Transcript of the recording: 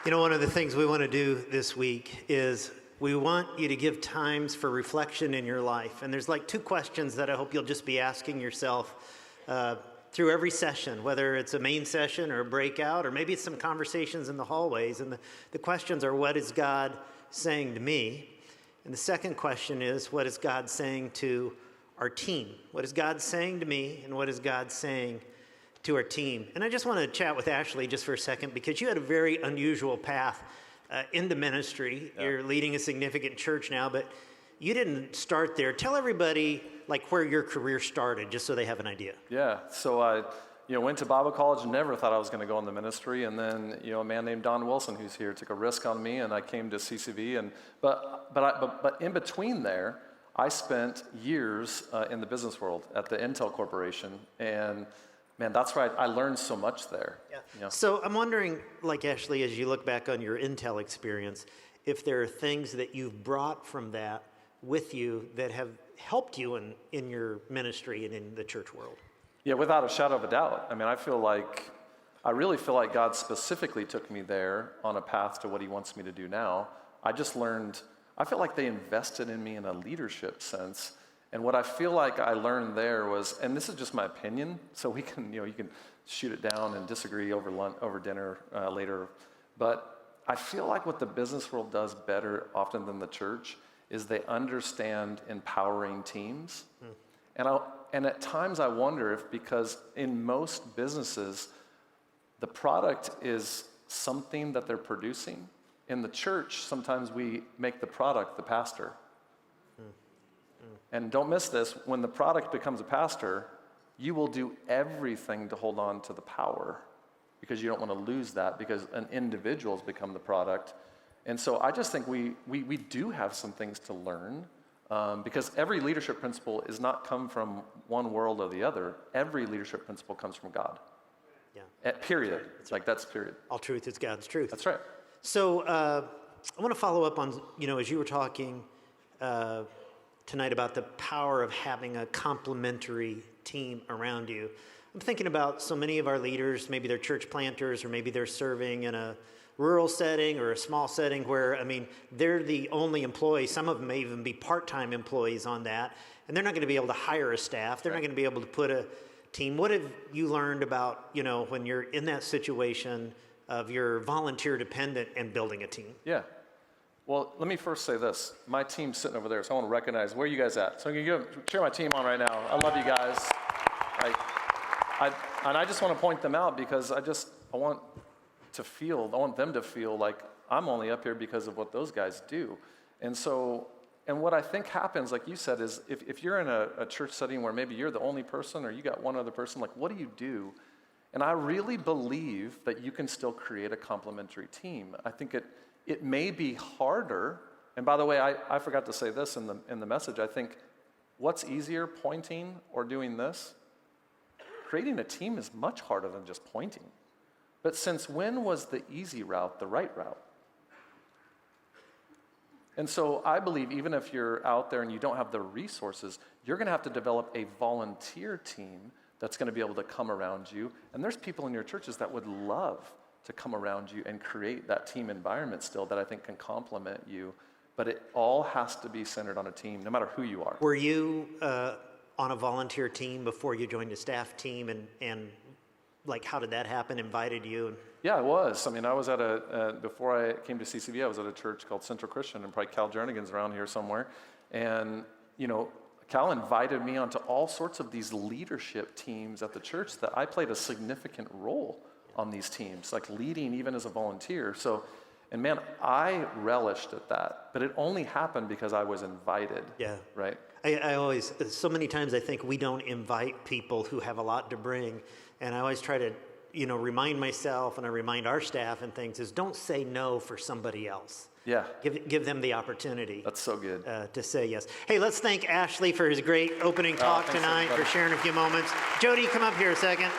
You know, one of the things we want to do this week is we want you to give times for reflection in your life. And there's like two questions that I hope you'll just be asking yourself through every session, whether it's a main session or a breakout, or maybe it's some conversations in the hallways. And the questions are, what is God saying to me? And the second question is, what is God saying to our team? What is God saying to me, and what is God saying to our team? And I just want to chat with Ashley just for a second, because you had a very unusual path into ministry. Yeah. You're leading a significant church now, but you didn't start there. Tell everybody like where your career started, just so they have an idea. Yeah, so I went to Bible college and never thought I was going to go in the ministry, and then a man named Don Wilson, who's here, took a risk on me, and I came to CCV. And but in between there, I spent years in the business world at the Intel Corporation, and man, that's where I learned so much there. Yeah. So I'm wondering, like Ashley, as you look back on your Intel experience, if there are things that you've brought from that with you that have helped you in your ministry and in the church world. Yeah, without a shadow of a doubt. I mean, I really feel like God specifically took me there on a path to what he wants me to do now. I feel like they invested in me in a leadership sense. And what I feel like I learned there was, and this is just my opinion, so we can, you can shoot it down and disagree over lunch, over dinner later. But I feel like what the business world does better often than the church is they understand empowering teams. And at times I wonder if, because in most businesses, the product is something that they're producing. In the church, sometimes we make the product the pastor. And don't miss this, when the product becomes a pastor, you will do everything to hold on to the power, because you don't want to lose that, because an individual's become the product. And so I just think we do have some things to learn, because every leadership principle is not come from one world or the other. Every leadership principle comes from God. Yeah. Period. It's like that's period. All truth is God's truth. That's right. So I want to follow up on, as you were talking tonight about the power of having a complementary team around you. I'm thinking about so many of our leaders, maybe they're church planters, or maybe they're serving in a rural setting or a small setting where, they're the only employee. Some of them may even be part-time employees on that, and they're not going to be able to hire a staff. They're not going to be able to put a team. What have you learned about, when you're in that situation of your volunteer dependent and building a team? Yeah. Well, let me first say this. My team's sitting over there, so I want to recognize, where are you guys at? So I'm going to cheer my team on right now. I love you guys. And I just want to point them out, because I want them to feel like I'm only up here because of what those guys do. And what I think happens, like you said, is if you're in a church setting where maybe you're the only person or you got one other person, like, what do you do? And I really believe that you can still create a complementary team. I think it may be harder. And by the way, I forgot to say this in the message. I think what's easier, pointing or doing this? Creating a team is much harder than just pointing. But since when was the easy route the right route? And so I believe even if you're out there and you don't have the resources, you're going to have to develop a volunteer team that's going to be able to come around you. And there's people in your churches that would love to come around you and create that team environment still that I think can complement you. But it all has to be centered on a team, no matter who you are. Were you on a volunteer team before you joined a staff team? And like, how did that happen? Invited you? Yeah, I was. I was at before I came to CCV, I was at a church called Central Christian, and probably Cal Jernigan's around here somewhere. And, Cal invited me onto all sorts of these leadership teams at the church that I played a significant role on these teams, like leading even as a volunteer. And man, I relished at that, but it only happened because I was invited. Yeah. Right? I always, so many times I think we don't invite people who have a lot to bring. And I always try to, remind myself, and I remind our staff and things, is don't say no for somebody else. Yeah. Give them the opportunity. That's so good. To say yes. Hey, let's thank Ashley for his great opening talk tonight, for sharing a few moments. Jody, come up here a second.